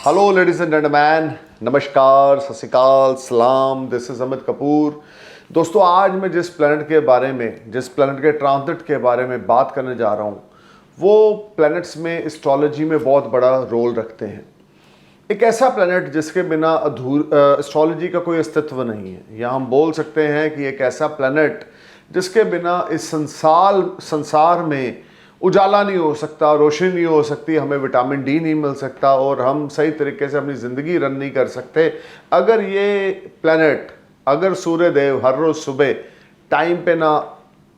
Hello ladies and gentleman, नमस्कार, सत श्री अकाल, सलाम। This is Amit Kapoor. दोस्तों, आज मैं जिस प्लैनेट के ट्रांजिट के बारे में बात करने जा रहा हूँ, वो प्लैनेट्स में एस्ट्रोलॉजी में बहुत बड़ा रोल रखते हैं। एक ऐसा प्लैनेट जिसके बिना एस्ट्रोलॉजी का कोई अस्तित्व नहीं है, या हम बोल सकते हैं कि एक ऐसा प्लैनेट जिसके बिना इस संसार में उजाला नहीं हो सकता, रोशनी नहीं हो सकती, हमें विटामिन डी नहीं मिल सकता और हम सही तरीके से अपनी ज़िंदगी रन नहीं कर सकते। अगर सूर्य देव हर रोज़ सुबह टाइम पे ना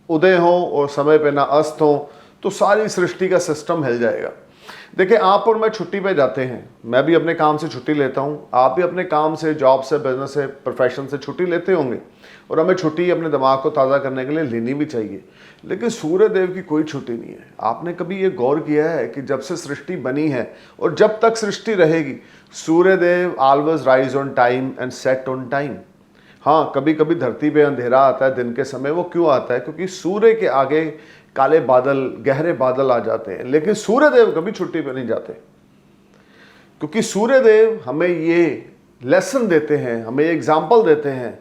उदय हो और समय पे ना अस्त हो, तो सारी सृष्टि का सिस्टम हिल जाएगा। देखिए, आप और मैं छुट्टी पे जाते हैं, मैं भी अपने काम से छुट्टी लेता हूँ, आप भी अपने काम से, जॉब से, बिजनेस से, प्रोफेशन से छुट्टी लेते होंगे, और हमें छुट्टी अपने दिमाग को ताज़ा करने के लिए लेनी भी चाहिए। लेकिन सूर्य देव की कोई छुट्टी नहीं है। आपने कभी ये गौर किया है कि जब से सृष्टि बनी है और जब तक सृष्टि रहेगी, सूर्य देव always rise on time and set on time. हाँ, कभी कभी धरती पे अंधेरा आता है दिन के समय। वो क्यों आता है? क्योंकि सूर्य के आगे काले बादल, गहरे बादल आ जाते हैं। लेकिन सूर्य देव कभी छुट्टी पे नहीं जाते, क्योंकि सूर्य देव हमें ये लेसन देते हैं, हमें एग्जाम्पल देते हैं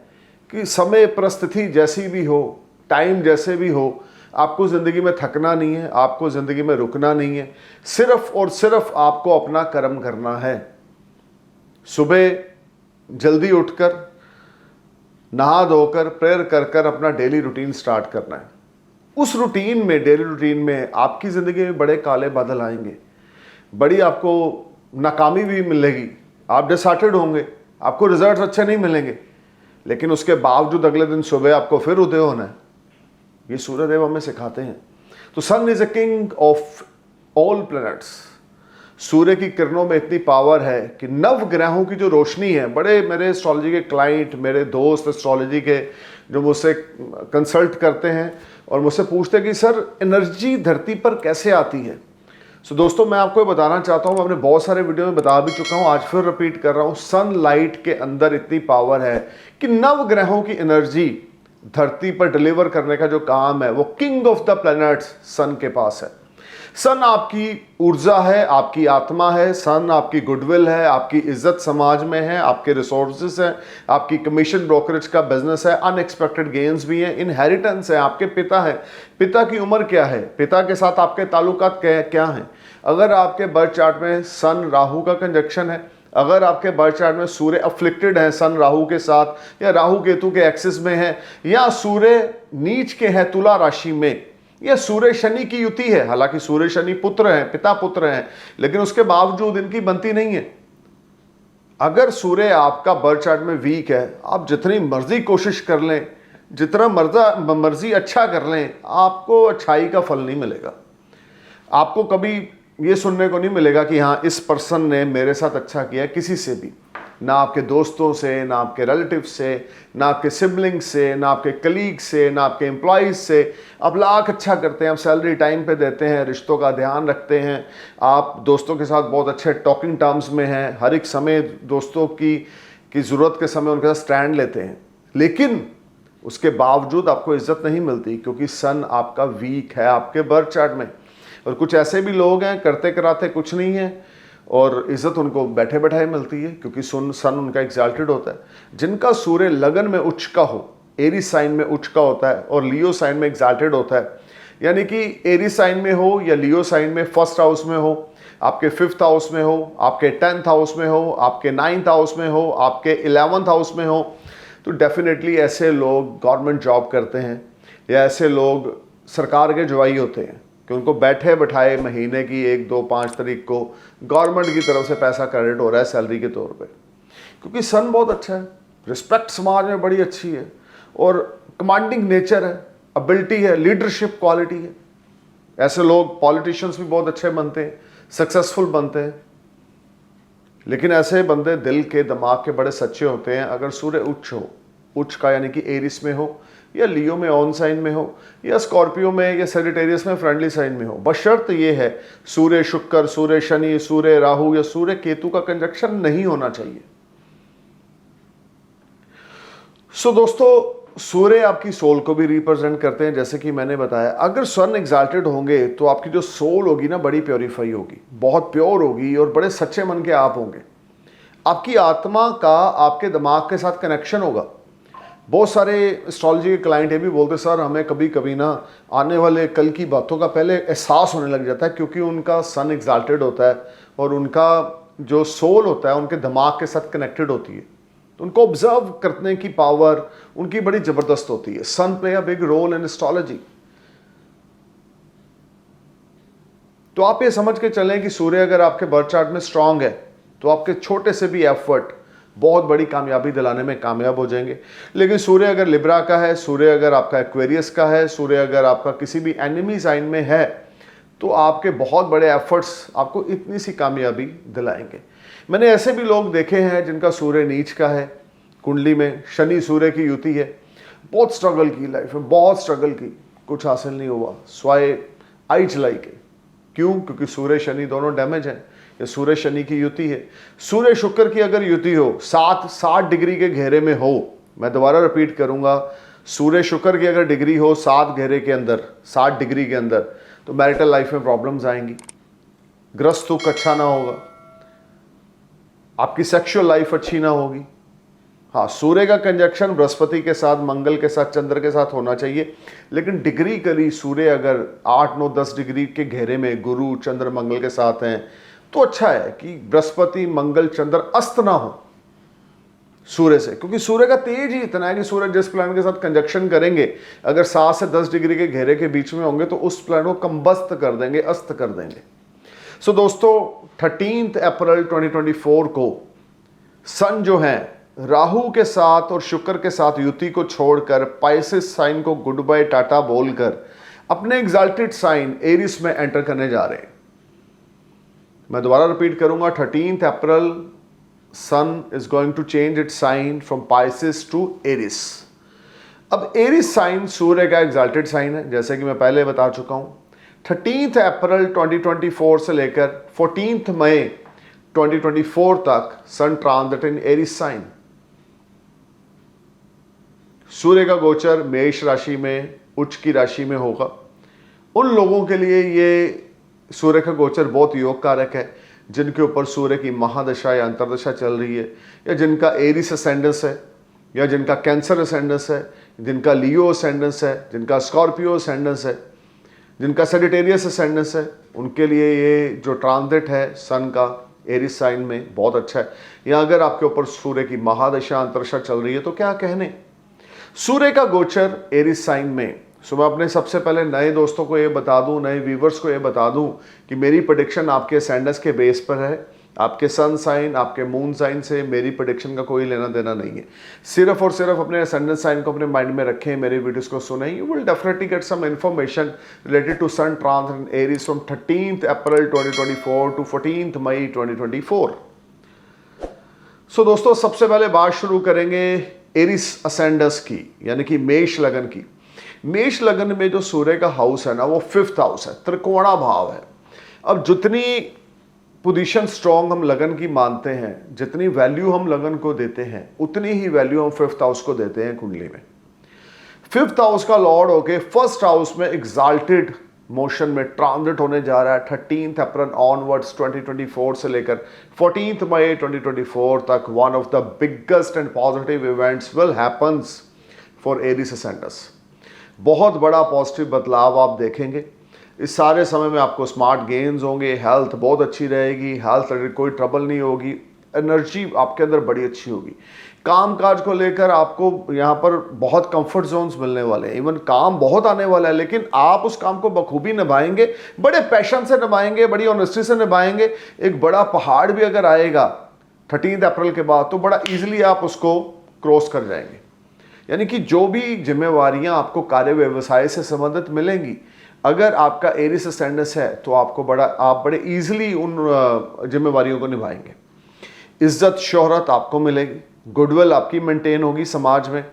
कि समय परिस्थिति जैसी भी हो, टाइम जैसे भी हो, आपको ज़िंदगी में थकना नहीं है, आपको ज़िंदगी में रुकना नहीं है। सिर्फ और सिर्फ आपको अपना कर्म करना है। सुबह जल्दी उठकर, नहा धोकर, प्रेयर कर कर अपना डेली रूटीन स्टार्ट करना है। उस रूटीन में, डेली रूटीन में आपकी ज़िंदगी में बड़े काले बादल आएंगे, बड़ी आपको नाकामी भी मिलेगी, आप डिसहार्टेड होंगे, आपको रिजल्ट्स अच्छे नहीं मिलेंगे, लेकिन उसके बावजूद अगले दिन सुबह आपको फिर उदय होना है। ये सूर्यदेव हमें सिखाते हैं। तो sun is a king of all planets. सूर्य की किरणों में इतनी पावर है कि नव ग्रहों की जो रोशनी है, बड़े मेरे एस्ट्रोलॉजी के क्लाइंट, मेरे दोस्त एस्ट्रोलॉजी के, जो मुझसे कंसल्ट करते हैं और मुझसे पूछते हैं कि सर, एनर्जी धरती पर कैसे आती है। सो दोस्तों, मैं आपको बताना चाहता हूँ, मैं अपने बहुत सारे वीडियो में बता भी चुका हूँ, आज फिर रिपीट कर रहा हूँ। सनलाइट के अंदर इतनी पावर है कि नव ग्रहों की एनर्जी धरती पर डिलीवर करने का जो काम है, वो किंग ऑफ द प्लैनेट्स सन के पास है। सन आपकी ऊर्जा है, आपकी आत्मा है, सन आपकी गुडविल है, आपकी इज्जत समाज में है, आपके रिसोर्सेज हैं, आपकी कमीशन ब्रोकरेज का बिजनेस है, अनएक्सपेक्टेड गेन्स भी हैं, इनहेरिटेंस है, आपके पिता है। पिता की उम्र क्या है, पिता के साथ आपके ताल्लुकात क्या हैं। अगर आपके बर्थ चार्ट में सन राहु का कंजक्शन है, अगर आपके बर्थ चार्ट में सूर्य अफ्लिक्टेड है सन राहु के साथ, या राहु केतु के एक्सिस में है, या सूर्य नीच के है तुला राशि में, या सूर्य शनि की युति है, हालांकि सूर्य शनि पुत्र हैं, पिता पुत्र हैं, लेकिन उसके बावजूद इनकी बनती नहीं है। अगर सूर्य आपका बर्थ चार्ट में वीक है, आप जितनी मर्जी कोशिश कर लें, जितना मर्जी अच्छा कर लें, आपको अच्छाई का फल नहीं मिलेगा। आपको कभी ये सुनने को नहीं मिलेगा कि हाँ, इस पर्सन ने मेरे साथ अच्छा किया, किसी से भी, ना आपके दोस्तों से, ना आपके रिलेटिव से, ना आपके सिबलिंग से, ना आपके कलीग से, ना आपके एम्प्लॉयज़ से। आप लाख अच्छा करते हैं, आप सैलरी टाइम पे देते हैं, रिश्तों का ध्यान रखते हैं, आप दोस्तों के साथ बहुत अच्छे टॉकिंग टर्म्स में हैं, हर एक समय दोस्तों की ज़रूरत के समय उनके साथ स्टैंड लेते हैं, लेकिन उसके बावजूद आपको इज्जत नहीं मिलती, क्योंकि सन आपका वीक है आपके बर्थ चार्ट में। और कुछ ऐसे भी लोग हैं, करते कराते कुछ नहीं है और इज्जत उनको बैठे बैठाए मिलती है, क्योंकि सन उनका एग्जाल्टेड होता है। जिनका सूर्य लगन में उच्च का हो, एरीज साइन में उच्च का होता है और लियो साइन में एग्जाल्टेड होता है, यानी कि एरीज साइन में हो या लियो साइन में फर्स्ट हाउस में हो, आपके 5th हाउस में हो, आपके 10th हाउस में हो, आपके 9th हाउस में हो, आपके 11th हाउस में हो, तो डेफिनेटली ऐसे लोग गवर्नमेंट जॉब करते हैं, या ऐसे लोग सरकार के जवाई होते हैं कि उनको बैठे बैठाए महीने की 1, 2, 5 तारीख को गवर्नमेंट की तरफ से पैसा क्रेडिट हो रहा है सैलरी के तौर पे, क्योंकि सन बहुत अच्छा है, रिस्पेक्ट समाज में बड़ी अच्छी है, और कमांडिंग नेचर है, एबिलिटी है, लीडरशिप क्वालिटी है। ऐसे लोग पॉलिटिशियंस भी बहुत अच्छे बनते हैं, सक्सेसफुल बनते हैं। लेकिन ऐसे बंदे दिल के, दिमाग के बड़े सच्चे होते हैं अगर सूर्य उच्च हो, उच्च का यानी कि एरिस में हो, या लियो में ऑन साइन में हो, या स्कॉर्पियो में या सेजिटेरियस में फ्रेंडली साइन में हो। बशर्त ये है सूर्य शुक्र, सूर्य शनि, सूर्य राहु या सूर्य केतु का कंजक्शन नहीं होना चाहिए। सो दोस्तों, सूर्य आपकी सोल को भी रिप्रेजेंट करते हैं, जैसे कि मैंने बताया। अगर सन एग्जाल्टेड होंगे तो आपकी जो सोल होगी ना, बड़ी प्योरीफाई होगी, बहुत प्योर होगी और बड़े सच्चे मन के आप होंगे। आपकी आत्मा का आपके दिमाग के साथ कनेक्शन होगा। बहुत सारे एस्ट्रोलॉजी के क्लाइंट ये भी बोलते सर हमें कभी कभी ना आने वाले कल की बातों का पहले एहसास होने लग जाता है, क्योंकि उनका सन एग्जाल्टेड होता है और उनका जो सोल होता है उनके दिमाग के साथ कनेक्टेड होती है, तो उनको ऑब्जर्व करने की पावर उनकी बड़ी ज़बरदस्त होती है। Sun play a big role in astrology. तो आप ये समझ के चलें कि सूर्य अगर आपके बर्थ चार्ट में स्ट्रांग है तो आपके छोटे से भी एफर्ट बहुत बड़ी कामयाबी दिलाने में कामयाब हो जाएंगे। लेकिन सूर्य अगर लिब्रा का है, सूर्य अगर आपका एक्वेरियस का है, सूर्य अगर आपका किसी भी एनिमी साइन में है, तो आपके बहुत बड़े एफर्ट्स आपको इतनी सी कामयाबी दिलाएंगे। मैंने ऐसे भी लोग देखे हैं जिनका सूर्य नीच का है, कुंडली में शनि सूर्य की युति है, बहुत स्ट्रगल की लाइफ में, बहुत स्ट्रगल की, कुछ हासिल नहीं हुआ, स्वाय आई चलाई के। क्यों? क्योंकि सूर्य शनि दोनों डैमेज हैं। ये सूर्य शनि की युति है। सूर्य शुक्र की अगर युति हो, 60 डिग्री के घेरे में हो, मैं दोबारा रिपीट करूंगा, सूर्य शुक्र की अगर डिग्री हो 7 घेरे के अंदर, 60 डिग्री के अंदर, तो मैरिटल लाइफ में प्रॉब्लम्स आएंगी, ग्रस्त सुख अच्छा ना होगा, आपकी सेक्सुअल लाइफ अच्छी ना होगी। हाँ, सूर्य का कंजक्शन बृहस्पति के साथ, मंगल के साथ, चंद्र के साथ होना चाहिए, लेकिन डिग्री करी सूर्य अगर 8, 9, 10 डिग्री के घेरे में गुरु चंद्र मंगल के साथ हैं, तो अच्छा है कि बृहस्पति मंगल चंद्र अस्त ना हो सूर्य से, क्योंकि सूर्य का तेज ही इतना है कि सूर्य जिस प्लैनेट के साथ कंजक्शन करेंगे अगर 7 से 10 डिग्री के घेरे के बीच में होंगे तो उस प्लैनेट को कंबस्त कर देंगे, अस्त कर देंगे। सो दोस्तों, 13 अप्रैल 2024 को सन जो है राहु के साथ और शुक्र के साथ युति को छोड़कर पाइसेस साइन को गुड बाय टाटा बोलकर अपने एग्जाल्टेड साइन एरिस में एंटर करने जा रहे हैं। मैं दोबारा रिपीट करूंगा, 13 April sun is going to change its sign from Pisces to Aries. अब एरिस साइन सूर्य का एग्जाल्टेड साइन है, जैसे कि मैं पहले बता चुका हूं। 13 अप्रैल 2024 से लेकर 14 मई 2024 तक sun transit in Eris sign. सूर्य का गोचर मेष राशि में, उच्च की राशि में होगा। उन लोगों के लिए ये सूर्य का गोचर बहुत योग कारक है जिनके ऊपर सूर्य की महादशा या अंतरदशा चल रही है, या जिनका एरिस असेंडेंस है, या जिनका कैंसर असेंडेंस है, जिनका लियो असेंडेंस है, जिनका स्कॉर्पियो असेंडेंस है, जिनका सेजिटेरियस असेंडेंस है, उनके लिए ये जो ट्रांजिट है सन का एरिस साइन में बहुत अच्छा है। या अगर आपके ऊपर सूर्य की महादशा अंतरदशा चल रही है तो क्या कहने। सूर्य का गोचर एरिस साइन में, सो मैं अपने सबसे पहले नए दोस्तों को ये बता दूं, नए व्यूवर्स को ये बता दूं कि मेरी प्रेडिक्शन आपके असेंडेंस के बेस पर है। आपके सन साइन, आपके मून साइन से मेरी प्रेडिक्शन का कोई लेना देना नहीं है। सिर्फ और सिर्फ अपने असेंडेंस साइन को अपने माइंड में रखें, मेरे वीडियोस को सुनें, you will definitely get some information related to sun transit in Aries from 13 April 2024 to 14 May 2024। So दोस्तों, सबसे पहले बात शुरू करेंगे एरिस असेंडेंस की, यानी कि मेष लगन की। मेष लगन में जो सूर्य का हाउस है ना, वो 5th हाउस है, त्रिकोणा भाव है। अब जितनी पोजीशन स्ट्रॉन्ग हम लगन की मानते हैं, जितनी वैल्यू हम लगन को देते हैं, उतनी ही वैल्यू हम 5th हाउस को देते हैं कुंडली में। 5th हाउस का लॉर्ड होके 1st हाउस में एग्जाल्टेड मोशन में ट्रांजिट होने जा रहा है 13 अप्रैल ऑनवर्ड्स 2024 से लेकर 14 मई 2024 तक। One of the biggest and positive events will happens for Aries ascendants. बहुत बड़ा पॉजिटिव बदलाव आप देखेंगे। इस सारे समय में आपको स्मार्ट गेन्स होंगे, हेल्थ बहुत अच्छी रहेगी, हेल्थ रिलेटेड कोई ट्रबल नहीं होगी, एनर्जी आपके अंदर बड़ी अच्छी होगी। काम काज को लेकर आपको यहाँ पर बहुत कंफर्ट जोन्स मिलने वाले हैं। इवन काम बहुत आने वाला है, लेकिन आप उस काम को बखूबी निभाएंगे, बड़े पैशन से निभाएंगे, बड़ी ऑनेस्टी से निभाएंगे। एक बड़ा पहाड़ भी अगर आएगा 13 अप्रैल के बाद तो बड़ा ईजिली आप उसको क्रॉस कर जाएंगे। यानी कि जो भी जिम्मेवारियां आपको कार्य व्यवसाय से संबंधित मिलेंगी, अगर आपका एरिस असेंडेंस है तो आप बड़े ईजिली उन जिम्मेवारियों को निभाएंगे। इज्जत शोहरत आपको मिलेगी, गुडविल आपकी मेंटेन होगी समाज में,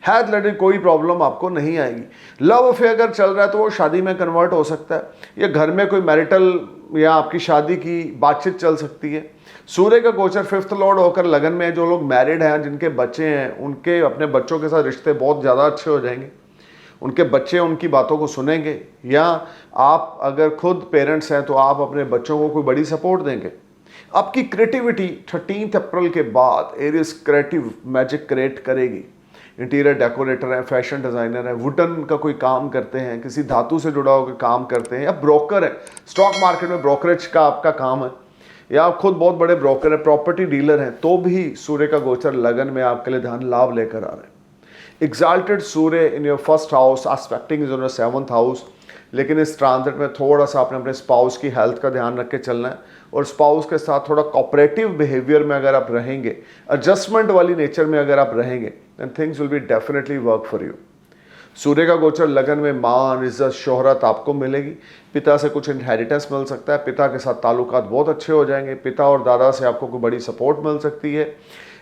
हेल्थ रिलेटेड कोई प्रॉब्लम आपको नहीं आएगी। लव अफेयर अगर चल रहा है तो वो शादी में कन्वर्ट हो सकता है, या घर में कोई मैरिटल या आपकी शादी की बातचीत चल सकती है। सूर्य का गोचर 5th लॉर्ड होकर लगन में, जो लोग मैरिड हैं, जिनके बच्चे हैं, उनके अपने बच्चों के साथ रिश्ते बहुत ज़्यादा अच्छे हो जाएंगे। उनके बच्चे उनकी बातों को सुनेंगे, या आप अगर खुद पेरेंट्स हैं तो आप अपने बच्चों को कोई बड़ी सपोर्ट देंगे। आपकी क्रिएटिविटी 13 अप्रैल के बाद एरियस क्रिएटिव मैजिक क्रिएट करेगी। इंटीरियर डेकोरेटर हैं, फैशन डिज़ाइनर हैं, वुडन का कोई काम करते हैं, किसी धातु से जुड़ा होकर काम करते हैं, या ब्रोकर हैं, स्टॉक मार्केट में ब्रोकरेज का आपका काम है, या आप खुद बहुत बड़े ब्रोकर हैं, प्रॉपर्टी डीलर हैं, तो भी सूर्य का गोचर लगन में आपके लिए धन लाभ लेकर आ रहे हैं। Exalted Surya in your first house, expecting is on your 7th house, लेकिन इस ट्रांजिट में थोड़ा सा आपने अपने स्पाउस की हेल्थ का ध्यान रख के चलना है, और स्पाउस के साथ थोड़ा कोऑपरेटिव बिहेवियर में अगर आप रहेंगे, एडजस्टमेंट वाली नेचर में अगर आप रहेंगे, then things will be definitely work for you. सूर्य का गोचर लगन में मान, इज्जत, शोहरत आपको मिलेगी। पिता से कुछ इनहेरिटेंस मिल सकता है, पिता के साथ ताल्लुकात बहुत अच्छे हो जाएंगे, पिता और दादा से आपको कोई बड़ी सपोर्ट मिल सकती है।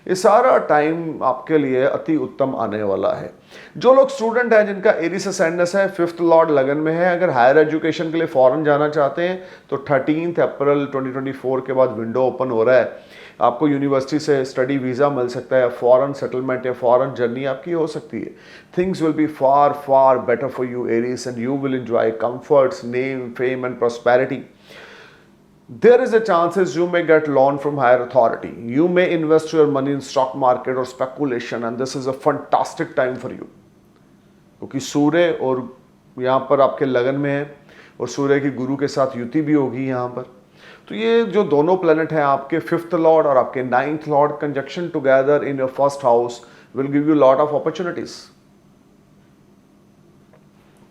ये सारा टाइम आपके लिए अति उत्तम आने वाला है। जो लोग स्टूडेंट हैं जिनका एरिस असेंडेंस है, 5th लॉर्ड लगन में है, अगर हायर एजुकेशन के लिए फॉरेन जाना चाहते हैं तो 13 अप्रैल 2024 के बाद विंडो ओपन हो रहा है। आपको यूनिवर्सिटी से स्टडी वीज़ा मिल सकता है, फॉरेन सेटलमेंट या फॉरेन जर्नी आपकी हो सकती है। Things will be far far better for you Aries, and you will enjoy comforts, name, fame and prosperity. There is a chances you may get loan from higher authority. You may invest your money in stock market or speculation, and this is a fantastic time for you. क्योंकि सूर्य और यहाँ पर आपके लगन में है, और सूर्य की गुरु के साथ युति भी होगी यहाँ पर। तो ये जो दोनों प्लैनेट हैं, आपके 5th लॉर्ड और आपके 9th Lord conjunction together in your first house will give you lot of opportunities.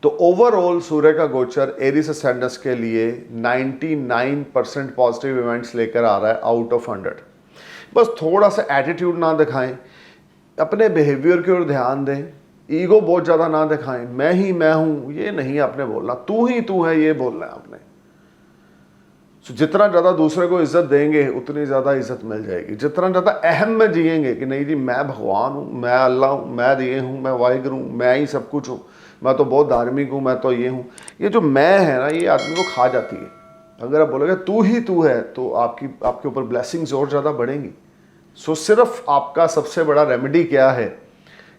तो ओवरऑल सूर्य का गोचर एरिस असेंडेंस के लिए 99% पॉजिटिव इवेंट्स लेकर आ रहा है आउट ऑफ 100। बस थोड़ा सा एटीट्यूड ना दिखाएं, अपने बिहेवियर की ओर ध्यान दें, ईगो बहुत ज़्यादा ना दिखाएं, मैं ही मैं हूँ ये नहीं आपने बोलना, तू ही तू है ये बोलना है आपने। तो जितना ज़्यादा दूसरे को इज्जत देंगे उतनी ज़्यादा इज्जत मिल जाएगी। जितना ज़्यादा अहम में जिएंगे कि नहीं जी मैं भगवान हूँ, मैं अल्लाह हूँ, मैं ये हूँ, मैं वाहिगुरु हूँ, मैं ही सब कुछ हूँ, मैं तो बहुत धार्मिक हूँ, मैं तो ये हूँ, ये जो मैं है ना ये आदमी को खा जाती है। अगर आप बोलोगे तू ही तू है तो आपके ऊपर ब्लेसिंग्स और ज़्यादा बढ़ेंगी। सो सिर्फ आपका सबसे बड़ा रेमेडी क्या है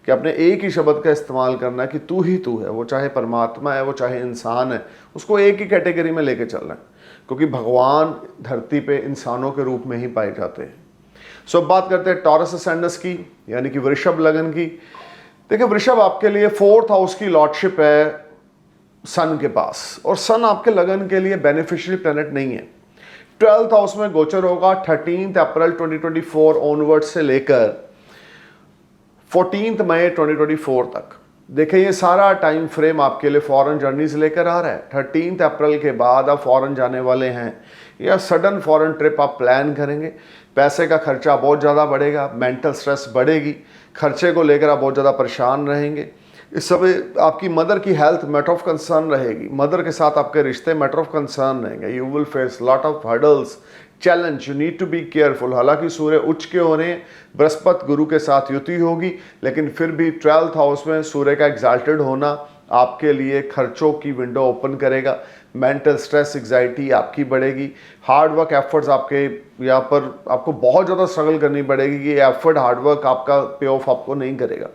कि आपने एक ही शब्द का इस्तेमाल करना है कि तू ही तू है, वो चाहे परमात्मा है, वो चाहे इंसान है, उसको एक ही कैटेगरी में लेके चलना है, क्योंकि भगवान धरती पे इंसानों के रूप में ही पाए जाते हैं। सो अब बात करते हैं टॉरस असेंडेंस की, यानी कि वृषभ लगन की। देखिए वृषभ आपके लिए 4th हाउस की लॉर्डशिप है सन के पास, और सन आपके लगन के लिए बेनिफिशियल प्लैनेट नहीं है। 12th हाउस में गोचर होगा 13 अप्रैल 2024 ऑनवर्ड से लेकर 14 मई 2024 तक। देखिए ये सारा टाइम फ्रेम आपके लिए फॉरेन जर्नीज लेकर आ रहा है। 13 अप्रैल के बाद आप फॉरेन जाने वाले हैं, या सडन फॉरेन ट्रिप आप प्लान करेंगे। पैसे का खर्चा बहुत ज़्यादा बढ़ेगा, मेंटल स्ट्रेस बढ़ेगी, खर्चे को लेकर आप बहुत ज़्यादा परेशान रहेंगे। इस समय आपकी मदर की हेल्थ मैटर ऑफ कंसर्न रहेगी, मदर के साथ आपके रिश्ते मैटर ऑफ कंसर्न रहेंगे। You will face lot of hurdles, challenge, you need to be careful. हालांकि सूर्य उच्च के हो रहे हैं, बृहस्पति गुरु के साथ युति होगी, लेकिन फिर भी 12th हाउस में सूर्य का एग्जाल्टेड होना आपके लिए खर्चों की विंडो ओपन करेगा। मेंटल स्ट्रेस, एग्जाइटी आपकी बढ़ेगी, हार्ड वर्क एफर्ट्स आपके यहाँ पर आपको बहुत ज़्यादा स्ट्रगल करनी पड़ेगी कि एफर्ट हार्ड वर्क आपका पे ऑफ आपको नहीं करेगा।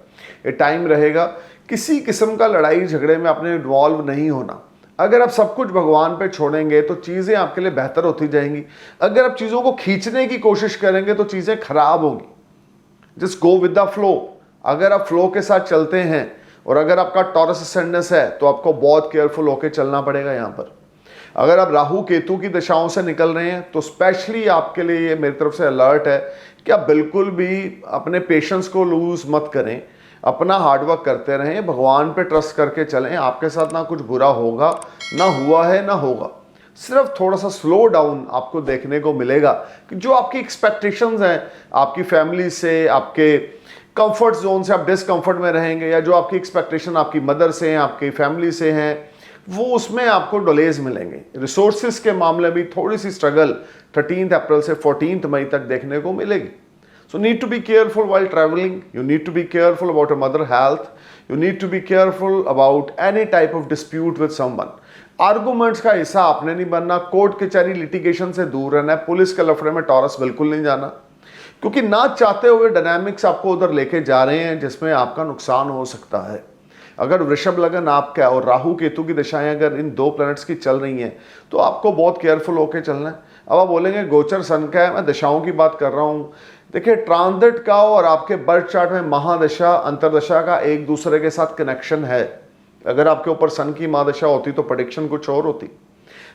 ये टाइम रहेगा किसी किस्म का लड़ाई झगड़े में आपने इन्वॉल्व नहीं होना। अगर आप सब कुछ भगवान पे छोड़ेंगे तो चीज़ें आपके लिए बेहतर होती जाएंगी। अगर आप चीज़ों को खींचने की कोशिश करेंगे तो चीज़ें खराब होगी। Just go with the flow. अगर आप फ्लो के साथ चलते हैं और अगर आपका टॉरस असेंडेंस है तो आपको बहुत केयरफुल होकर चलना पड़ेगा यहाँ पर। अगर आप राहु केतु की दिशाओं से निकल रहे हैं तो स्पेशली आपके लिए ये मेरी तरफ से अलर्ट है कि आप बिल्कुल भी अपने पेशेंस को लूज मत करें, अपना हार्डवर्क करते रहें, भगवान पे ट्रस्ट करके चलें। आपके साथ ना कुछ बुरा होगा, ना हुआ है, ना होगा। सिर्फ थोड़ा सा स्लो डाउन आपको देखने को मिलेगा कि जो आपकी एक्सपेक्टेशंस हैं आपकी फैमिली से, आपके कंफर्ट जोन से आप डिसकंफर्ट में रहेंगे, या जो आपकी एक्सपेक्टेशन आपकी मदर से हैं, आपकी फैमिली से हैं, वो उसमें आपको डिलेज मिलेंगे। रिसोर्सेज के मामले में थोड़ी सी स्ट्रगल 13 अप्रैल से 14 मई तक देखने को मिलेगी। So need to be careful while traveling. You need to be careful about your mother health. You need to be careful about any type of dispute with someone. Arguments का हिस्सा आपने नहीं बनना, कोर्ट कचहरी लिटिगेशन से दूर रहना है, पुलिस के लफड़े में टॉरस बिल्कुल नहीं जाना, क्योंकि ना चाहते हुए डायनामिक्स आपको उधर लेके जा रहे हैं जिसमें आपका नुकसान हो सकता है। अगर वृषभ लगन आपका और राहु केतु की दशाएं अगर इन दो प्लैनेट्स की चल रही हैं तो आपको बहुत केयरफुल होकर चलना है। अब आप बोलेंगे गोचर सन का है, मैं दशाओं की बात कर रहा हूँ। देखिए ट्रांजिट का और आपके बर्थ चार्ट में महादशा अंतरदशा का एक दूसरे के साथ कनेक्शन है। अगर आपके ऊपर सन की महादशा होती तो प्रेडिक्शन कुछ और होती,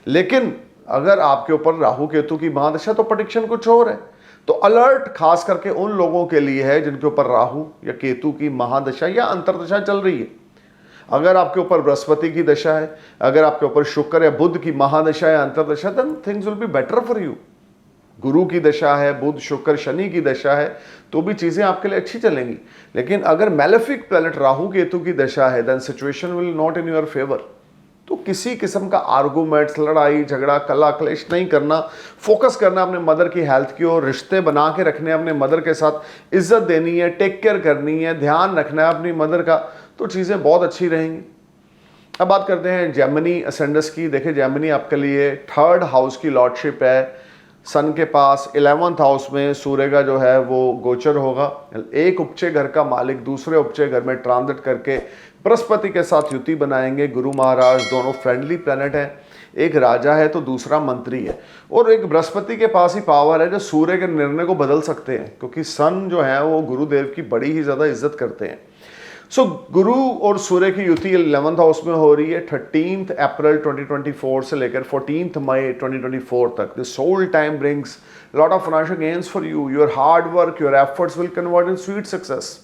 लेकिन अगर आपके ऊपर राहु केतु की महादशा तो प्रेडिक्शन कुछ और है। तो अलर्ट खास करके उन लोगों के लिए है जिनके ऊपर राहु या केतु की महादशा या अंतरदशा चल रही है। अगर आपके ऊपर बृहस्पति की दशा है, अगर आपके ऊपर शुक्र या बुध की महादशा या अंतरदशा, then things will be better for you. गुरु की दशा है, बुध शुक्र शनि की दशा है, तो भी चीजें आपके लिए अच्छी चलेंगी। लेकिन अगर मैलेफिक प्लैनेट राहु केतु की दशा है, then situation will not in your favour. तो किसी किस्म का आर्गूमेंट्स, लड़ाई झगड़ा, कला क्लेश नहीं करना, फोकस करना अपने मदर की हेल्थ की ओर, रिश्ते बना के रखने, अपने मदर के साथ इज्जत देनी है, टेक केयर करनी है, ध्यान रखना है अपनी मदर का, तो चीज़ें बहुत अच्छी रहेंगी। अब बात करते हैं जेमिनी असेंडेंस की। देखिए जेमिनी आपके लिए 3rd हाउस की लॉर्डशिप है, सन के पास 11th हाउस में सूर्य का जो है वो गोचर होगा। एक उपचे घर का मालिक दूसरे उपचे घर में ट्रांजिट करके बृहस्पति के साथ युति बनाएंगे। गुरु महाराज दोनों फ्रेंडली प्लैनेट हैं, एक राजा है तो दूसरा मंत्री है, और एक बृहस्पति के पास ही पावर है जो सूर्य के निर्णय को बदल सकते हैं, क्योंकि सन जो है वो गुरुदेव की बड़ी ही ज़्यादा इज्जत करते हैं। सो गुरु और सूर्य की युति 11th हाउस में हो रही है 13 अप्रैल 2024 से लेकर 14 मई 2024 तक। This whole time brings lot of financial gains for you. Your hard work, your efforts will convert in sweet success.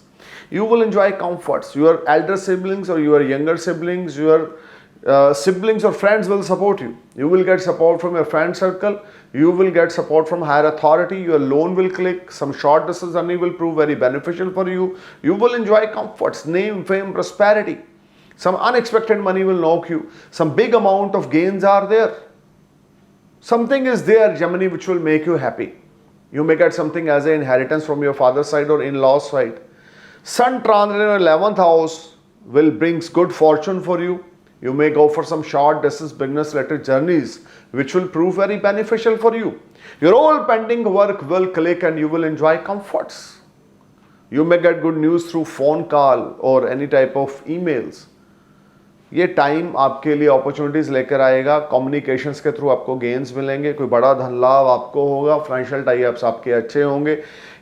You will enjoy comforts. Your elder siblings or your younger siblings, your siblings or friends will support you. You will get support from your friend circle. You will get support from higher authority. Your loan will click. Some short distance journey will prove very beneficial for you. You will enjoy comforts, name, fame, prosperity. Some unexpected money will knock you. Some big amount of gains are there. Something is there, Gemini, which will make you happy. You may get something as an inheritance from your father's side or in-laws side. Sun transit in 11th house will brings good fortune for you. You may go for some short distance business related journeys which will prove very beneficial for you. Your all pending work will click and you will enjoy comforts. You may get good news through phone call or any type of emails. ये time आपके लिए opportunities लेकर आएगा। Communications के through आपको gains मिलेंगे, कोई बड़ा धन लाभ आपको होगा, फाइनेंशियल टाई अप्स आपके अच्छे होंगे,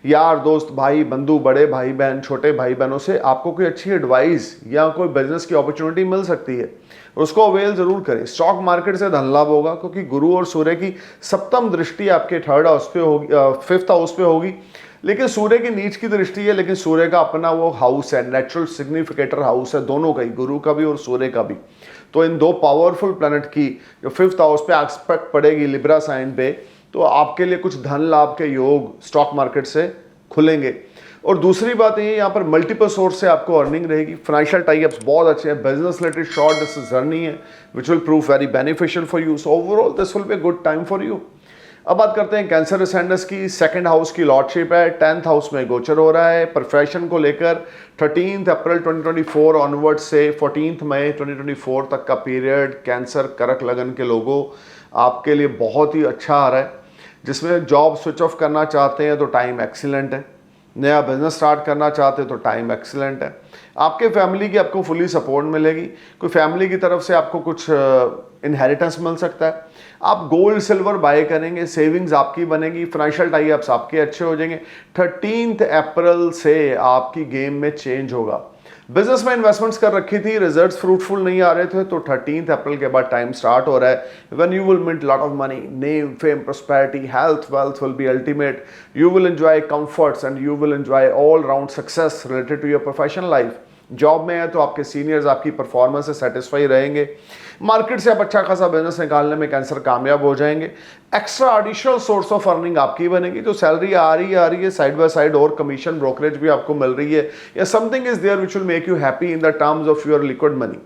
यार दोस्त, भाई बंधु, बड़े भाई बहन, छोटे भाई बहनों से आपको कोई अच्छी एडवाइस या कोई बिजनेस की अपॉर्चुनिटी मिल सकती है, उसको अवेल ज़रूर करें। स्टॉक मार्केट से धन लाभ होगा क्योंकि गुरु और सूर्य की सप्तम दृष्टि आपके 3rd हाउस पे होगी, 5th हाउस पे होगी, लेकिन सूर्य की नीच की दृष्टि है, लेकिन सूर्य का अपना वो हाउस है, नेचुरल सिग्निफिकेटर हाउस है, दोनों का ही, गुरु का भी और सूर्य का भी। तो इन दो पावरफुल प्लैनेट की जो 5th हाउस पे एक्सपेक्ट पड़ेगी लिब्रा साइन पे, तो आपके लिए कुछ धन लाभ के योग स्टॉक मार्केट से खुलेंगे। और दूसरी बात ये, यहाँ पर मल्टीपल सोर्स से आपको अर्निंग रहेगी। फाइनेंशियल टाई अप्स बहुत अच्छे हैं, business related short distance journey है which will prove very beneficial for you. So overall this will be good time for you. अब बात करते हैं कैंसर असेंडेंस की। 2nd हाउस की लॉर्डशिप है, 10th हाउस में गोचर हो रहा है। प्रोफेशन को लेकर 13 अप्रैल 2024 ऑनवर्ड से 14 मई 2024 तक का पीरियड कैंसर करक लगन के लोगों आपके लिए बहुत ही अच्छा आ रहा है। जिसमें जॉब स्विच ऑफ करना चाहते हैं तो टाइम एक्सीलेंट है, नया बिजनेस स्टार्ट करना चाहते हैं तो टाइम एक्सीलेंट है। आपके फैमिली की आपको फुली सपोर्ट मिलेगी, कोई फैमिली की तरफ से आपको कुछ इनहेरिटेंस मिल सकता है। आप गोल्ड सिल्वर बाय करेंगे, सेविंग्स आपकी बनेगी, फाइनेंशियल टाई अप्स आपके अच्छे हो जाएंगे। 13 अप्रैल से आपकी गेम में चेंज होगा। बिजनेस में इन्वेस्टमेंट्स कर रखी थी, रिजल्ट्स फ्रूटफुल नहीं आ रहे थे, तो 13 अप्रैल के बाद टाइम स्टार्ट हो रहा है when you will mint lot of money, name, fame, prosperity, health, wealth will be ultimate. You will enjoy comforts and you will enjoy all round success related to your professional life. Job में है तो आपके seniors आपकी performance से satisfy रहेंगे। Market से आप अच्छा खासा बिजनेस निकालने में कैंसर कामयाब हो जाएंगे। Extra additional source of earning आपकी बनेगी, जो सैलरी आ रही है साइड बाय साइड, और कमीशन ब्रोकरेज भी आपको मिल रही है, या something is there which will make you happy in the terms of your liquid money.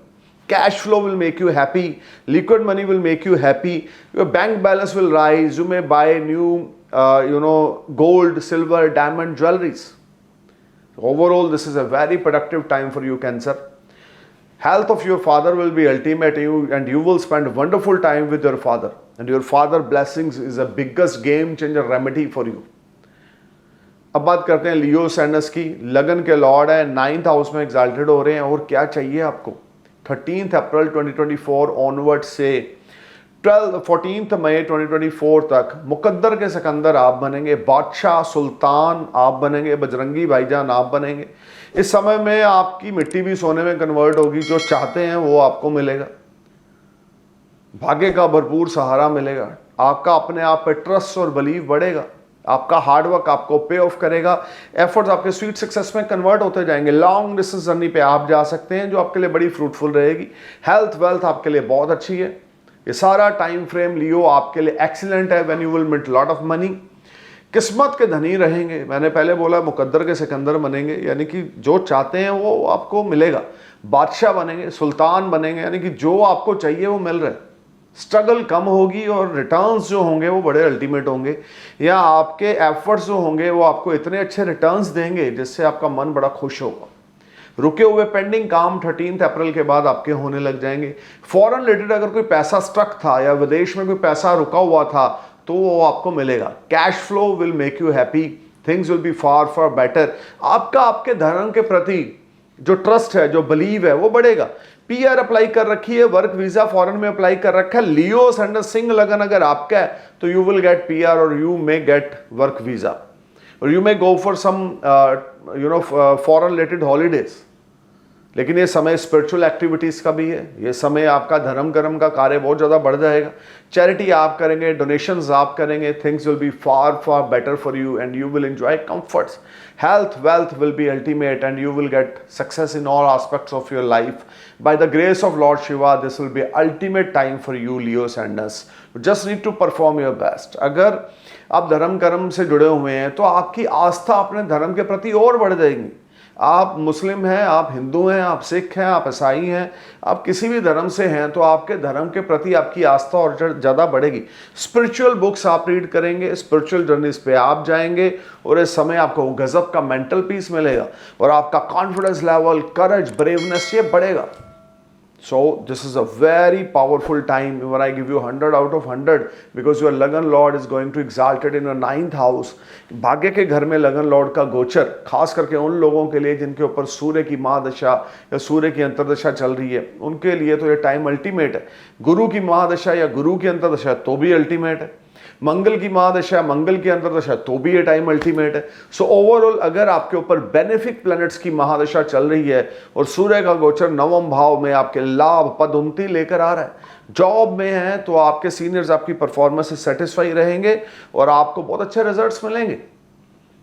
Cash flow will make you happy, liquid money will make you happy, your bank balance will rise, you may buy new gold, silver, diamond jewelries. Overall, this is a very productive time for you, Cancer. Health of your father will be ultimate, and you will spend wonderful time with your father, and your father blessings is the biggest game changer remedy for you. अब बात करते हैं लियो सैंडस की। लगन के Lord है, 9th house में exalted हो रहे हैं, और क्या चाहिए आपको। 13 अप्रैल 2024 ऑनवर्ड से 14 मई 2024 तक मुकद्दर के सिकंदर आप बनेंगे, बादशाह सुल्तान आप बनेंगे, बजरंगी भाईजान आप बनेंगे। इस समय में आपकी मिट्टी भी सोने में कन्वर्ट होगी, जो चाहते हैं वो आपको मिलेगा, भाग्य का भरपूर सहारा मिलेगा, आपका अपने आप पे ट्रस्ट और बिलीव बढ़ेगा, आपका हार्डवर्क आपको पे ऑफ करेगा, एफर्ट्स आपके स्वीट सक्सेस में कन्वर्ट होते जाएंगे। लॉन्ग डिस्टेंस जर्नी पे आप जा सकते हैं, जो आपके लिए बड़ी फ्रूटफुल रहेगी। हेल्थ वेल्थ आपके लिए बहुत अच्छी है। ये सारा टाइम फ्रेम लियो आपके लिए एक्सीलेंट है। When you will meet lot of money, किस्मत के धनी रहेंगे। मैंने पहले बोला मुकद्दर के सिकंदर बनेंगे, यानी कि जो चाहते हैं वो आपको मिलेगा। बादशाह बनेंगे, सुल्तान बनेंगे, यानी कि जो आपको चाहिए वो मिल रहा है। स्ट्रगल कम होगी और रिटर्न्स जो होंगे वो बड़े अल्टीमेट होंगे, या आपके एफर्ट्स जो होंगे वो आपको इतने अच्छे रिटर्न्स देंगे जिससे आपका मन बड़ा खुश होगा। रुके हुए पेंडिंग काम 13 अप्रैल के बाद आपके होने लग जाएंगे। फॉरेन रिलेटेड अगर कोई पैसा स्टक था या विदेश में कोई पैसा रुका हुआ था तो वो आपको मिलेगा। Cash flow will make you happy, things will be far far better. आपका आपके धर्म के प्रति जो ट्रस्ट है, जो बिलीव है, वो बढ़ेगा। पीआर अप्लाई कर रखी है, वर्क वीजा फॉरेन में अप्लाई कर रखा है, लियो सैंडल सिंह लगन अगर आपका है तो यू विल गेट पीआर और you may get work visa, और you may go for some foreign related holidays. लेकिन ये समय स्पिरिचुअल एक्टिविटीज़ का भी है। ये समय आपका धर्म कर्म का कार्य बहुत ज़्यादा बढ़ जाएगा। चैरिटी आप करेंगे, डोनेशंस आप करेंगे, things will be far far better for you and you will enjoy comforts. Health wealth will be ultimate and you will get success in all aspects of your life. By the grace of Lord Shiva, this will be ultimate time for you, Leo Sanders. You just need to perform your best. अगर आप धर्म कर्म से जुड़े हुए हैं तो आपकी आस्था अपने धर्म के प्रति और बढ़ जाएगी। आप मुस्लिम हैं, आप हिंदू हैं, आप सिख हैं, आप ईसाई हैं, आप किसी भी धर्म से हैं तो आपके धर्म के प्रति आपकी आस्था और ज़्यादा बढ़ेगी। स्पिरिचुअल बुक्स आप रीड करेंगे, स्पिरिचुअल जर्नीज पे आप जाएंगे, और इस समय आपको गजब का मेंटल पीस मिलेगा और आपका कॉन्फिडेंस लेवल, करेज, ब्रेवनेस ये बढ़ेगा। So this is a very powerful time when I give you 100 out of 100 because your लगन Lord is going to exalted in your 9th house. भाग्य के घर में लगन लॉर्ड का गोचर खास करके उन लोगों के लिए जिनके ऊपर सूर्य की महादशा या सूर्य की अंतर्दशा चल रही है, उनके लिए तो ये टाइम अल्टीमेट है। गुरु की महादशा या गुरु की अंतर्दशा तो भी अल्टीमेट है। मंगल की महादशा, मंगल की अंतर्दशा तो भी ये टाइम अल्टीमेट है। सो ओवरऑल अगर आपके ऊपर बेनिफिक प्लैनेट्स की महादशा चल रही है और सूर्य का गोचर 9वें भाव में आपके लाभ पदोन्नति लेकर आ रहा है, जॉब में है तो आपके सीनियर्स आपकी परफॉर्मेंस से सेटिस्फाई रहेंगे और आपको बहुत अच्छे रिजल्ट्स मिलेंगे।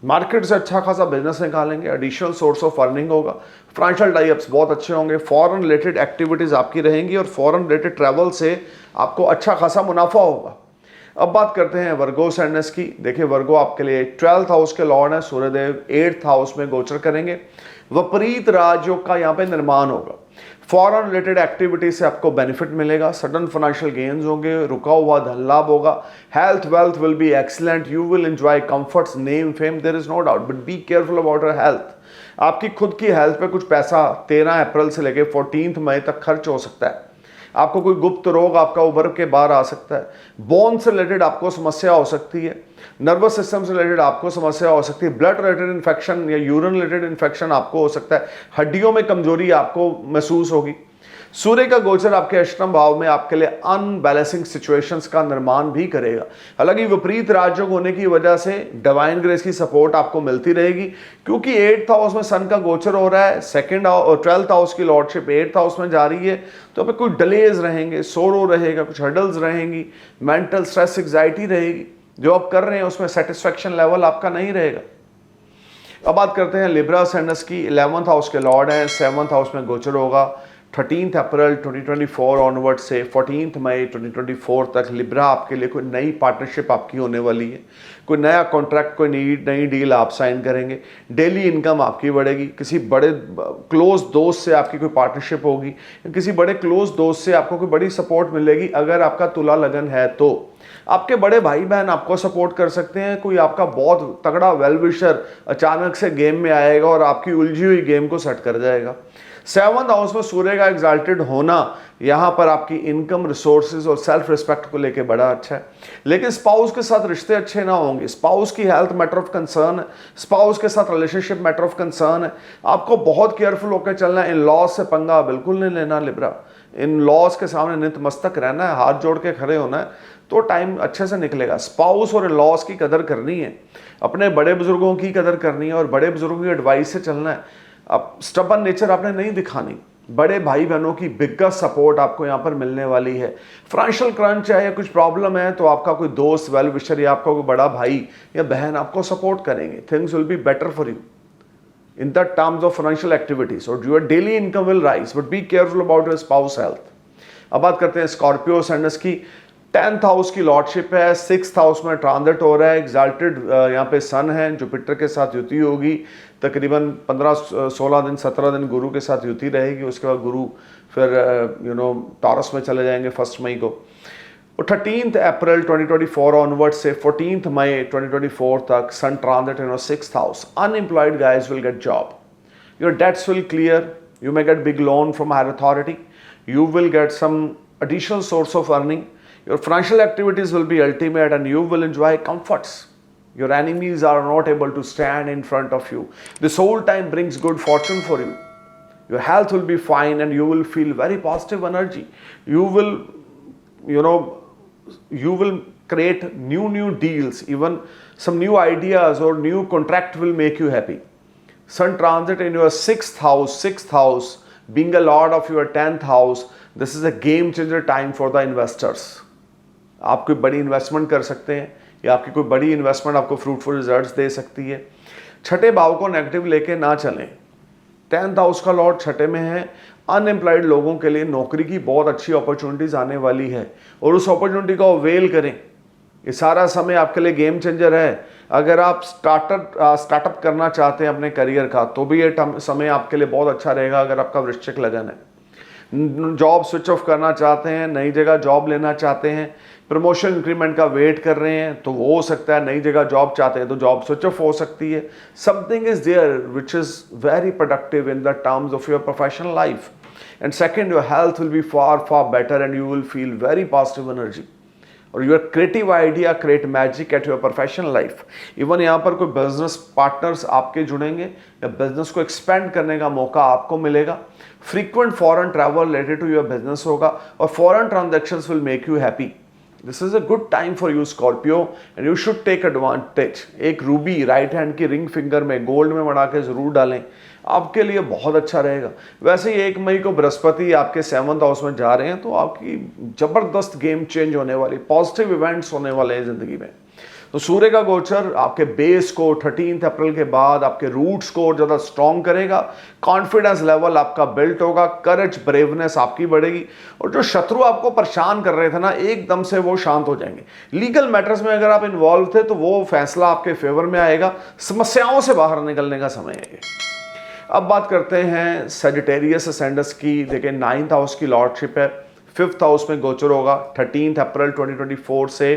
मार्केट से अच्छा खासा बिजनेस निकालेंगे, एडिशनल सोर्स ऑफ अर्निंग होगा, फाइनेंशियल टाइप्स बहुत अच्छे होंगे, फॉरेन रिलेटेड एक्टिविटीज़ आपकी रहेंगी और फॉरेन रिलेटेड ट्रैवल से आपको अच्छा खासा मुनाफा होगा। अब बात करते हैं वर्गो सैंडस की। देखिए वर्गो आपके लिए 12th हाउस के लॉर्ड है, सूर्यदेव 8th हाउस में गोचर करेंगे। विपरीत राजयोग का यहाँ पे निर्माण होगा। फॉरेन रिलेटेड एक्टिविटी से आपको बेनिफिट मिलेगा, सडन फाइनेंशियल गेन्स होंगे, रुका हुआ धन लाभ होगा। Health wealth will be excellent, you will enjoy comforts, name fame, there is no doubt, but be careful about your health. आपकी खुद की हेल्थ पे कुछ पैसा 13 अप्रैल से लेकर 14 मई तक खर्च हो सकता है। आपको कोई गुप्त रोग आपका उभर के बाहर आ सकता है। बोन से रिलेटेड आपको समस्या हो सकती है, नर्वस सिस्टम से रिलेटेड आपको समस्या हो सकती है, ब्लड रिलेटेड इन्फेक्शन या यूरिन रिलेटेड इन्फेक्शन आपको हो सकता है, हड्डियों में कमजोरी आपको महसूस होगी। सूर्य का गोचर आपके अष्टम भाव में आपके लिए अनबैलेंसिंग सिचुएशंस का निर्माण भी करेगा। हालांकि विपरीत राजयोग होने की वजह से डिवाइन ग्रेस की सपोर्ट आपको मिलती रहेगी, क्योंकि 8th हाउस में सन का गोचर हो रहा है, 12th हाउस की लॉर्डशिप 8th हाउस में जा रही है, तो पे कुछ डिलेज रहेंगे, सोरो रहेगा, कुछ हर्डल्स रहेंगी, मेंटल स्ट्रेस, एग्जाइटी रहेगी। जो आप कर रहे हैं उसमें सेटिस्फैक्शन लेवल आपका नहीं रहेगा। अब बात करते हैं लिब्रा सैंडस की। 11th हाउस के लॉर्ड हैं, 7th हाउस में गोचर होगा। 13 अप्रैल 2024 ऑनवर्ड से 14 मई 2024 तक लिब्रा आपके लिए कोई नई पार्टनरशिप आपकी होने वाली है, कोई नया कॉन्ट्रैक्ट, कोई नई डील आप साइन करेंगे। डेली इनकम आपकी बढ़ेगी, किसी बड़े क्लोज दोस्त से आपकी कोई पार्टनरशिप होगी, किसी बड़े क्लोज दोस्त से आपको कोई बड़ी सपोर्ट मिलेगी। अगर आपका तुला लगन है तो आपके बड़े भाई बहन आपको सपोर्ट कर सकते हैं। कोई आपका बहुत तगड़ा वेल विशर अचानक से गेम में आएगा और आपकी उलझी हुई गेम को सेट कर जाएगा। 7th हाउस में सूर्य का एग्जाल्टेड होना यहाँ पर आपकी इनकम, रिसोर्सेज और सेल्फ रिस्पेक्ट को लेके बड़ा अच्छा है। लेकिन स्पाउस के साथ रिश्ते अच्छे ना होंगे, स्पाउस की हेल्थ मैटर ऑफ कंसर्न है, स्पाउस के साथ रिलेशनशिप मैटर ऑफ कंसर्न है। आपको बहुत केयरफुल होकर चलना है। इन लॉज से पंगा बिल्कुल नहीं लेना लिब्रा, इन लॉज के सामने नितमस्तक रहना है, हाथ जोड़ के खड़े होना है, तो टाइम अच्छे से निकलेगा। स्पाउस और इन लॉज की कदर करनी है, अपने बड़े बुजुर्गों की कदर करनी है और बड़े बुजुर्गों की एडवाइस से चलना है। अब स्टबन नेचर आपने नहीं दिखानी, बड़े भाई बहनों की बिगेस्ट सपोर्ट आपको यहाँ पर मिलने वाली है। फाइनेंशियल क्रंच है या कुछ प्रॉब्लम है तो आपका कोई दोस्त, वेल विशर या आपका कोई बड़ा भाई या बहन आपको सपोर्ट करेंगे। Things will be better for you in the terms of financial activities, or your daily income will rise, but be careful about your spouse health. अब बात करते हैं स्कॉर्पियो सैंडस की। 10th हाउस की लॉर्डशिप है, 6th हाउस में transit हो रहा है, एग्जाल्टेड यहाँ पे सन है, जुपिटर के साथ युति होगी, तकरीबन 15-16 दिन 17 दिन गुरु के साथ युति रहेगी। उसके बाद गुरु फिर टॉरस में चले जाएंगे 1 मई को। और 13th अप्रैल 2024 ऑनवर्ड से 14th मई 2024 तक sun transit in 6th house. Unemployed guys will get job, your debts will clear, you may get big loan from higher authority, you will get some additional source of earning, your financial activities will be ultimate and you will enjoy comforts. Your enemies are not able to stand in front of you. This whole time brings good fortune for you. Your health will be fine and you will feel very positive energy. You will create new deals, even some new ideas or new contract will make you happy. Sun transit in your 6th house being a lord of your 10th house, this is a game changer time for the investors. आप कोई बड़ी investment कर सकते हैं या आपकी कोई बड़ी इन्वेस्टमेंट आपको फ्रूटफुल रिजल्ट्स दे सकती है। छठे भाव को नेगेटिव लेके ना चलें। 10th हाउस का लॉर्ड छठे में है। अनएम्प्लॉयड लोगों के लिए नौकरी की बहुत अच्छी अपॉर्चुनिटीज आने वाली है और उस अपॉर्चुनिटी को अवेल करें। ये सारा समय आपके लिए गेम चेंजर है। अगर आप स्टार्टअप करना चाहते हैं अपने करियर का तो भी ये समय आपके लिए बहुत अच्छा रहेगा। अगर आपका वृश्चिक लगन है, जॉब स्विच ऑफ करना चाहते हैं, नई जगह जॉब लेना चाहते हैं, प्रमोशन इंक्रीमेंट का वेट कर रहे हैं तो वो हो सकता है। नई जगह जॉब चाहते हैं तो जॉब स्विच ऑफ हो सकती है। Something is there which is very productive in the terms of your professional life. And second, your health will be far better and you will feel very positive energy और your creative idea create magic at your professional life. Even यहाँ पर कोई business partners आपके जुड़ेंगे या business को expand करने का मौका आपको मिलेगा। Frequent foreign travel related to your business होगा और foreign transactions will make you happy. This is a good time for you Scorpio and you should take advantage. एक रूबी राइट हैंड की रिंग फिंगर में gold में बना के जरूर डालें, आपके लिए बहुत अच्छा रहेगा। वैसे ही 1 मई को बृहस्पति आपके 7th हाउस में जा रहे हैं तो आपकी जबरदस्त गेम चेंज होने वाली, पॉजिटिव इवेंट्स होने वाले हैं जिंदगी में। तो सूर्य का गोचर आपके बेस को 13 अप्रैल के बाद आपके रूट्स को और ज़्यादा स्ट्रॉन्ग करेगा। कॉन्फिडेंस लेवल आपका बिल्ट होगा, करेज ब्रेवनेस आपकी बढ़ेगी और जो शत्रु आपको परेशान कर रहे थे ना, एकदम से वो शांत हो जाएंगे। लीगल मैटर्स में अगर आप इन्वॉल्व थे तो वो फैसला आपके फेवर में आएगा। समस्याओं से बाहर निकलने का समय है। अब बात करते हैं सजिटेरियस असेंडेंस की। देखिए 9th हाउस की लॉर्डशिप है, 5th हाउस में गोचर होगा 13 अप्रैल 2024 से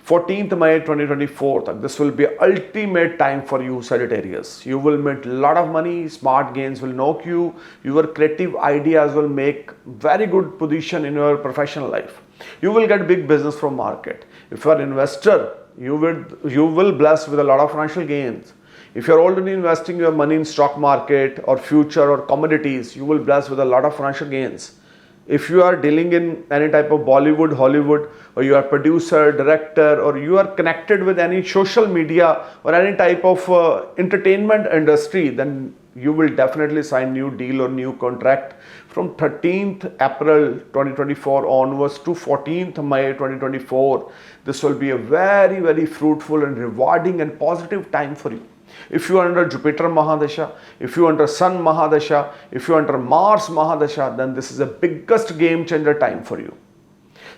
14th May 2024 तक। This will be ultimate time for you Sagittarius. You will make lot of money, smart gains will knock you, your creative ideas will make very good position in your professional life. You will get big business from market. If you are investor, you will bless with a lot of financial gains. If you are already investing your money in stock market or future or commodities, you will bless with a lot of financial gains. If you are dealing in any type of Bollywood, Hollywood, or you are producer, director, or you are connected with any social media or any type of entertainment industry, then you will definitely sign new deal or new contract from 13th April 2024 onwards to 14th May 2024. This will be a very fruitful and rewarding and positive time for you. If you are under Jupiter Mahadasha, if you are under Sun Mahadasha, if you are under Mars Mahadasha, then this is the biggest game changer time for you.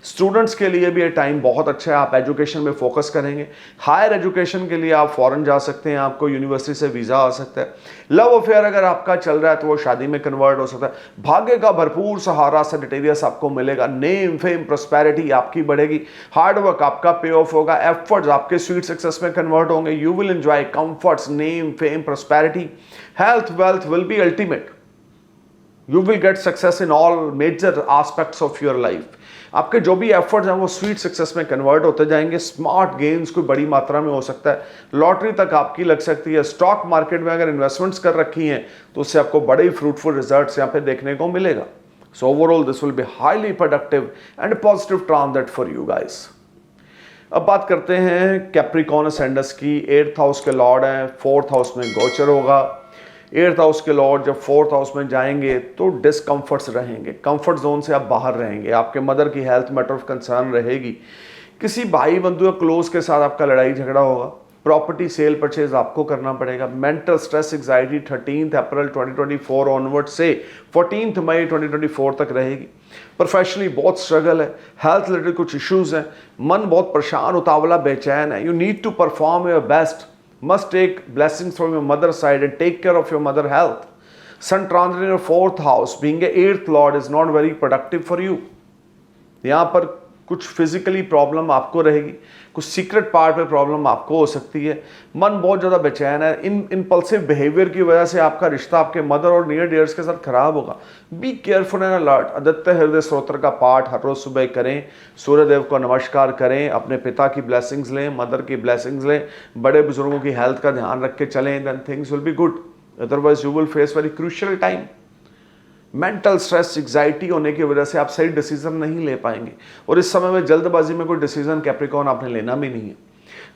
Students के लिए भी ये time बहुत अच्छा है। आप education में focus करेंगे। हायर एजुकेशन के लिए आप फॉरेन जा सकते हैं, आपको यूनिवर्सिटी से वीज़ा आ सकता है। लव अफेयर अगर आपका चल रहा है तो वो शादी में कन्वर्ट हो सकता है। भाग्य का भरपूर सहारा Sagittarius आपको मिलेगा। नेम फेम प्रॉस्पेरिटी आपकी बढ़ेगी। हार्डवर्क आपका पे ऑफ होगा। एफर्ट्स आपके स्वीट सक्सेस में कन्वर्ट होंगे। You will enjoy comforts, name fame prosperity. Health wealth will be ultimate. You will get success in all major aspects of your life. आपके जो भी एफर्ट्स हैं वो स्वीट सक्सेस में कन्वर्ट होते जाएंगे। स्मार्ट गेन्स कोई बड़ी मात्रा में हो सकता है, लॉटरी तक आपकी लग सकती है। स्टॉक मार्केट में अगर इन्वेस्टमेंट्स कर रखी हैं तो उससे आपको बड़े ही फ्रूटफुल रिजल्ट्स यहाँ पे देखने को मिलेगा। सो overall this will be highly productive and positive transit for you guys. अब बात करते हैं कैप्रिकॉर्न असेंडेंस की। 8th हाउस के लॉर्ड हैं, 4th हाउस में गोचर होगा। 8th हाउस के लॉर्ड जब 4th हाउस में जाएंगे तो डिस्कम्फर्ट्स रहेंगे, कंफर्ट जोन से आप बाहर रहेंगे। आपके मदर की हेल्थ मैटर ऑफ कंसर्न रहेगी। किसी भाई बंधु या क्लोज के साथ आपका लड़ाई झगड़ा होगा। प्रॉपर्टी सेल परचेज आपको करना पड़ेगा। Mental stress anxiety 13 April 2024 onward से 14 मई 2024 तक रहेगी। प्रोफेशनली बहुत स्ट्रगल है, हेल्थ रिलेटेड कुछ इश्यूज हैं, मन बहुत परेशान, उतावला, बेचैन है। You need to perform your best, must take blessings from your mother's side and take care of your mother health. Sun transit in your 4th house being a 8th lord is not very productive for you. यहाँ पर कुछ physically problem आपको रहेगी, कुछ secret part पे problem आपको हो सकती है। मन बहुत ज़्यादा बेचैन है। इन इम्पल्सिव बिहेवियर की वजह से आपका रिश्ता आपके मदर और नियर डियर्स के साथ खराब होगा। Be careful and alert. Aditya हृदय स्तोत्र का पाठ हर रोज सुबह करें, सूर्यदेव को नमस्कार करें, अपने पिता की ब्लेसिंग्स लें, मदर की ब्लेसिंग्स लें, बड़े बुजुर्गों की हेल्थ का ध्यान रख के चलें, then things will be good. Otherwise you will face very crucial time. Mental stress anxiety होने की वजह से आप सही डिसीजन नहीं ले पाएंगे, और इस समय में जल्दबाजी में कोई डिसीजन कैप्रिकॉर्न आपने लेना भी नहीं है।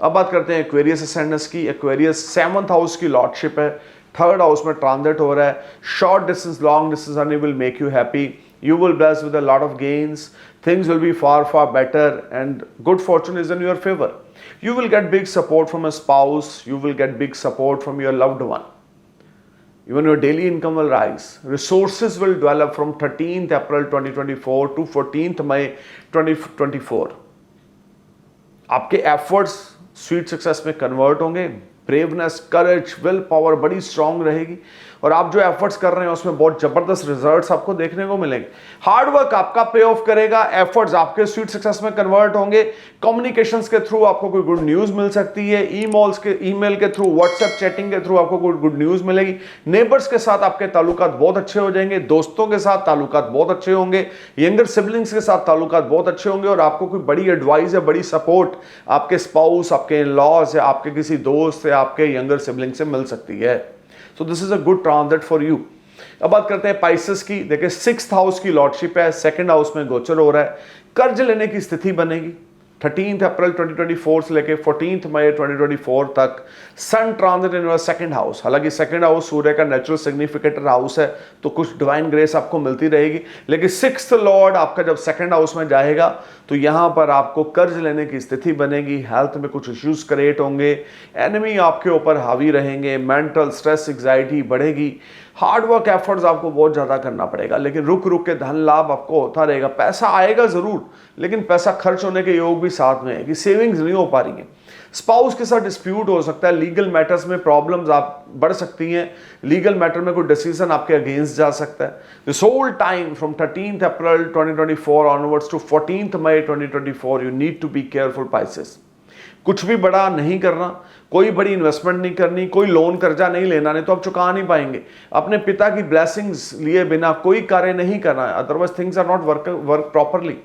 अब बात करते हैं एक्वेरियस असेंडेंस की। एक्वेरियस 7th हाउस की लॉर्डशिप है, 3rd हाउस में ट्रांजिट हो रहा है। Short distance long distance earning will make you happy. You will bless with a lot of gains. Things will B far better and good fortune is in your favor. You will get big support from a spouse. You will get big support from your loved one. Even your daily income will rise. Resources will develop from 13th April 2024 to 14th May 2024. आपके efforts sweet success में convert होंगे। Braveness, courage, will power बड़ी strong रहेगी, और आप जो efforts कर रहे हैं उसमें बहुत जबरदस्त रिजल्ट्स आपको देखने को मिलेंगे। हार्ड वर्क आपका पे ऑफ करेगा, एफर्ट्स आपके स्वीट सक्सेस में कन्वर्ट होंगे। कम्युनिकेशंस के थ्रू आपको कोई गुड न्यूज मिल सकती है। ईमेल के थ्रू, व्हाट्सएप चैटिंग के थ्रू आपको कोई गुड न्यूज मिलेगी। नेबर्स के साथ आपके ताल्लुकात बहुत अच्छे हो जाएंगे। दोस्तों के साथ ताल्लुकात बहुत अच्छे होंगे। यंगर सिबलिंग्स के साथ ताल्लुकात बहुत अच्छे होंगे, और आपको कोई बड़ी एडवाइस या बड़ी सपोर्ट आपके स्पाउस, आपके इन-लॉज या आपके किसी दोस्त या आपके यंगर सिबलिंग से मिल सकती है। So this is a good transit for you. अब बात करते हैं पाइसेस की। देखिए 6th हाउस की लॉर्डशिप है, 2nd हाउस में गोचर हो रहा है। कर्ज लेने की स्थिति बनेगी। 13th अप्रैल 2024 से लेके 14th मई 2024 तक sun transit in your 2nd house. हालांकि 2nd हाउस सूर्य का नेचुरल सिग्निफिकेटर हाउस है, तो कुछ डिवाइन ग्रेस आपको मिलती रहेगी। लेकिन 6th लॉर्ड आपका जब 2nd हाउस में जाएगा तो यहाँ पर आपको कर्ज लेने की स्थिति बनेगी। हेल्थ में कुछ इश्यूज क्रिएट होंगे। एनिमी आपके ऊपर हावी रहेंगे। मेंटल स्ट्रेस एग्जाइटी बढ़ेगी। हार्ड वर्क एफर्ट्स आपको बहुत ज़्यादा करना पड़ेगा, लेकिन रुक रुक के धन लाभ आपको होता रहेगा। पैसा आएगा ज़रूर, लेकिन पैसा खर्च होने के योग भी साथ में है कि सेविंग्स नहीं हो पा रही हैं। स्पाउस के साथ डिस्प्यूट हो सकता है। लीगल मैटर्स में प्रॉब्लम्स आप बढ़ सकती हैं। लीगल मैटर में कोई डिसीजन आपके अगेंस्ट जा सकता है। This whole time from 13th April 2024 onwards to 14th May 2024 you need to be careful Pisces. कुछ भी बड़ा नहीं करना, कोई बड़ी इन्वेस्टमेंट नहीं करनी, कोई लोन कर्जा नहीं लेना, नहीं तो आप चुका नहीं पाएंगे। अपने पिता की ब्लेसिंग्स लिए बिना कोई कार्य नहीं करना है, otherwise things are not work properly.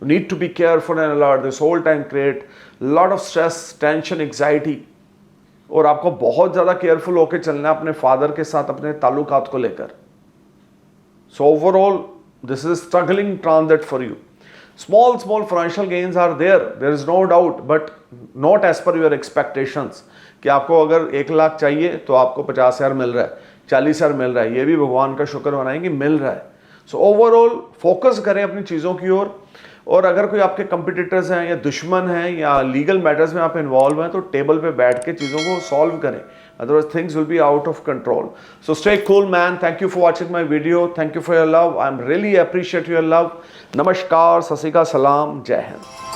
You need to be careful and alert. This whole time create lot of stress, tension, anxiety. और आपको बहुत ज़्यादा केयरफुल होकर चलना है अपने फादर के साथ, अपने ताल्लुकात को लेकर। So overall, this is a struggling transit for you. Small financial gains are there. There is no doubt, but not as per your expectations. कि आपको अगर 1 लाख चाहिए तो आपको 50,000 मिल रहा है, 40,000 मिल रहा है, ये भी भगवान का शुक्र मनाएंगे मिल रहा है। सो ओवरऑल फोकस करें अपनी चीज़ों की ओर, और अगर कोई आपके कंपिटिटर्स हैं या दुश्मन हैं या लीगल मैटर्स में आप इन्वॉल्व हैं तो टेबल पे बैठ के चीज़ों को सॉल्व करें, otherwise things will be out of control. So stay cool man. Thank you for watching my video. Thank you for your love. I am really appreciate your love. नमस्कार, सत श्री अकाल, सलाम, जय हिंद।